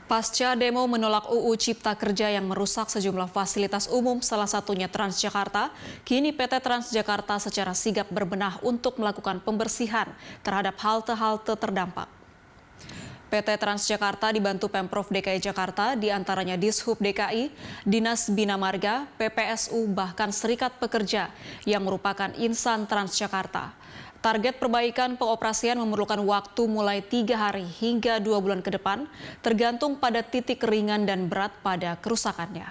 Pasca demo menolak UU Cipta Kerja yang merusak sejumlah fasilitas umum, salah satunya Transjakarta, kini PT Transjakarta secara sigap berbenah untuk melakukan pembersihan terhadap halte-halte terdampak. PT Transjakarta dibantu Pemprov DKI Jakarta, diantaranya Dishub DKI, Dinas Bina Marga, PPSU, bahkan Serikat Pekerja yang merupakan insan Transjakarta. Target perbaikan pengoperasian memerlukan waktu mulai 3 hari hingga 2 bulan ke depan, tergantung pada titik ringan dan berat pada kerusakannya.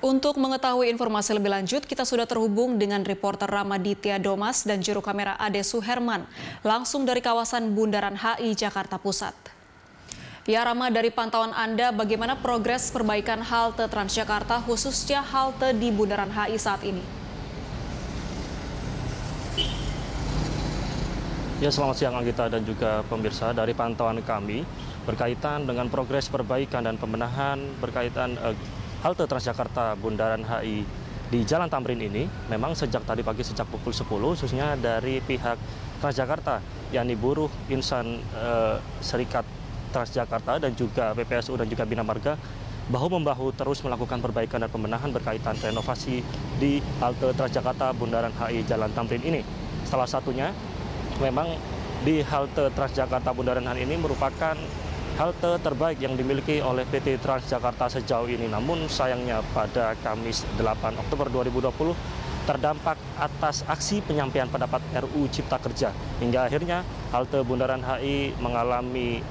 Untuk mengetahui informasi lebih lanjut, kita sudah terhubung dengan reporter Ramaditya Domas dan juru kamera Ade Suherman, langsung dari kawasan Bundaran HI Jakarta Pusat. Ya Rama, dari pantauan Anda, bagaimana progres perbaikan halte Transjakarta, khususnya halte di Bundaran HI saat ini? Ya, selamat siang Anggita dan juga pemirsa. Dari pantauan kami berkaitan dengan progres perbaikan dan pembenahan berkaitan halte Transjakarta Bundaran HI di Jalan Tamrin ini, memang sejak tadi pagi sejak pukul 10, khususnya dari pihak Transjakarta, yakni buruh insan Serikat Transjakarta dan juga PPSU dan juga Bina Marga, bahu-membahu terus melakukan perbaikan dan pembenahan berkaitan renovasi di halte Transjakarta Bundaran HI Jalan Tamrin ini. Salah satunya memang di halte Transjakarta Bundaran HI ini merupakan halte terbaik yang dimiliki oleh PT Transjakarta sejauh ini. Namun sayangnya pada Kamis 8 Oktober 2020 terdampak atas aksi penyampaian pendapat RUU Cipta Kerja. Hingga akhirnya halte Bundaran HI mengalami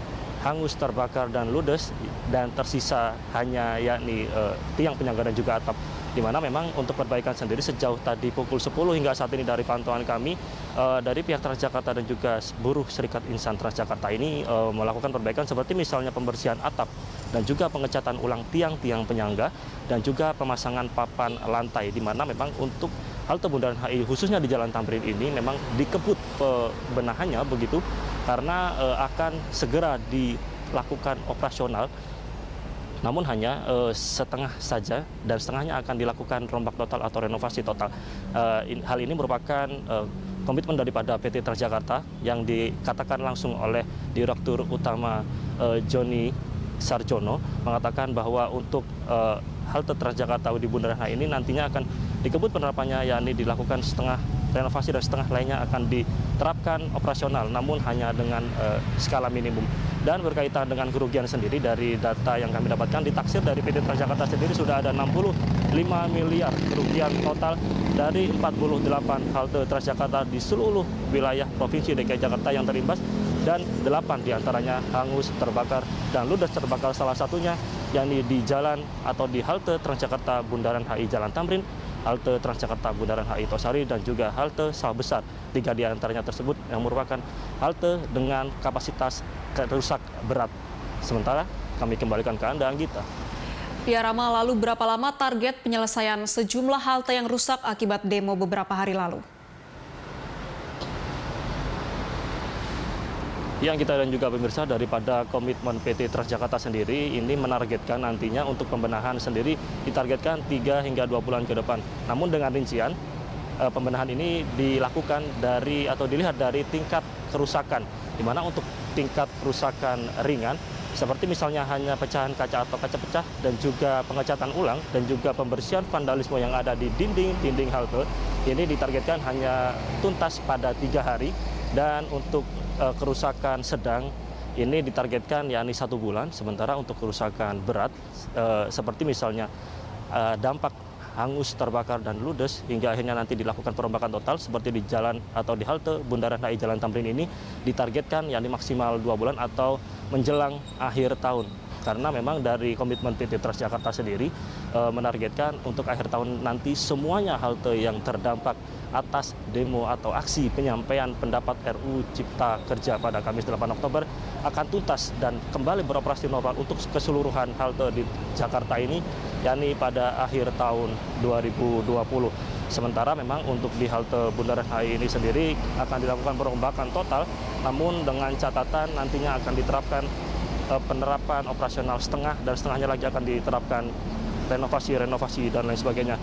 hangus, terbakar, dan ludes, dan tersisa hanya yakni tiang penyangga dan juga atap. Di mana memang untuk perbaikan sendiri sejauh tadi pukul 10 hingga saat ini dari pantauan kami, dari pihak Transjakarta dan juga buruh Serikat Insan Transjakarta ini melakukan perbaikan seperti misalnya pembersihan atap dan juga pengecatan ulang tiang-tiang penyangga dan juga pemasangan papan lantai, di mana memang untuk halte Bundaran HI khususnya di Jalan Tamrin ini memang dikebut pembenahannya begitu, karena akan segera dilakukan operasional. Namun hanya setengah saja, dan setengahnya akan dilakukan rombak total atau renovasi total. Hal ini merupakan komitmen daripada PT Transjakarta yang dikatakan langsung oleh Direktur Utama Joni Sarjono, mengatakan bahwa untuk halte Transjakarta di Bundaran HI ini nantinya akan dikebut penerapannya, yakni dilakukan setengah renovasi dan setengah lainnya akan diterapkan operasional, namun hanya dengan skala minimum. Dan berkaitan dengan kerugian sendiri, dari data yang kami dapatkan, ditaksir dari PT Transjakarta sendiri sudah ada 65 miliar kerugian total dari 48 halte Transjakarta di seluruh wilayah Provinsi DKI Jakarta yang terimbas, dan 8 diantaranya hangus, terbakar, dan ludes terbakar, salah satunya yakni di jalan atau di halte Transjakarta Bundaran HI Jalan Tamrin, halte Transjakarta Bundaran HI Tosari, dan juga halte Sawah Besar. 3 diantaranya tersebut yang merupakan halte dengan kapasitas rusak berat. Sementara kami kembalikan ke Anda, Anggita. Ya Rama, lalu berapa lama target penyelesaian sejumlah halte yang rusak akibat demo beberapa hari lalu? Yang kita dan juga pemirsa, daripada komitmen PT Transjakarta sendiri ini menargetkan nantinya untuk pembenahan sendiri ditargetkan 3 hingga 2 bulan ke depan. Namun dengan rincian pembenahan ini dilakukan dari atau dilihat dari tingkat kerusakan, di mana untuk tingkat kerusakan ringan seperti misalnya hanya pecahan kaca atau kaca pecah dan juga pengecatan ulang dan juga pembersihan vandalisme yang ada di dinding halte, ini ditargetkan hanya tuntas pada 3 hari. Dan untuk kerusakan sedang ini ditargetkan yakni 1 bulan. Sementara untuk kerusakan berat seperti misalnya dampak hangus, terbakar, dan ludes hingga akhirnya nanti dilakukan perombakan total seperti di jalan atau di halte Bundaran HI Jalan Tamrin ini ditargetkan yakni maksimal 2 bulan atau menjelang akhir tahun. Karena memang dari komitmen PT Transjakarta sendiri menargetkan untuk akhir tahun nanti semuanya halte yang terdampak atas demo atau aksi penyampaian pendapat RUU Cipta Kerja pada Kamis 8 Oktober akan tuntas dan kembali beroperasi normal untuk keseluruhan halte di Jakarta ini, yakni pada akhir tahun 2020. Sementara memang untuk di halte Bundaran HI ini sendiri akan dilakukan perombakan total, namun dengan catatan nantinya akan diterapkan penerapan operasional setengah, dan setengahnya lagi akan diterapkan renovasi dan lain sebagainya.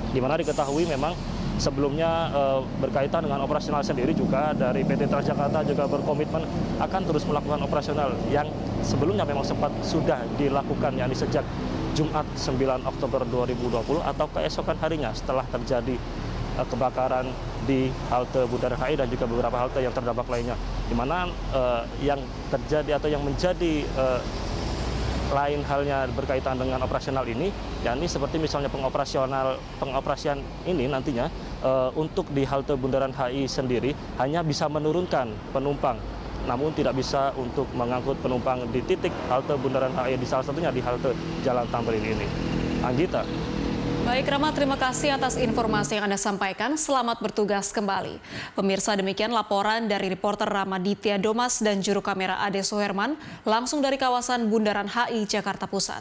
Di mana diketahui memang sebelumnya berkaitan dengan operasional sendiri juga dari PT Transjakarta juga berkomitmen akan terus melakukan operasional yang sebelumnya memang sempat sudah dilakukan, yakni sejak Jumat 9 Oktober 2020 atau keesokan harinya setelah terjadi kebakaran di halte Bundaran HI dan juga beberapa halte yang terdampak lainnya, di mana yang terjadi atau yang menjadi lain halnya berkaitan dengan operasional ini, yakni seperti misalnya pengoperasian ini nantinya untuk di halte Bundaran HI sendiri hanya bisa menurunkan penumpang, namun tidak bisa untuk mengangkut penumpang di titik halte Bundaran HI, di salah satunya di halte Jalan Tamrin ini. Anggita. Baik Rama, terima kasih atas informasi yang Anda sampaikan. Selamat bertugas kembali. Pemirsa, demikian laporan dari reporter Ramaditya Domas dan juru kamera Ade Soherman langsung dari kawasan Bundaran HI Jakarta Pusat.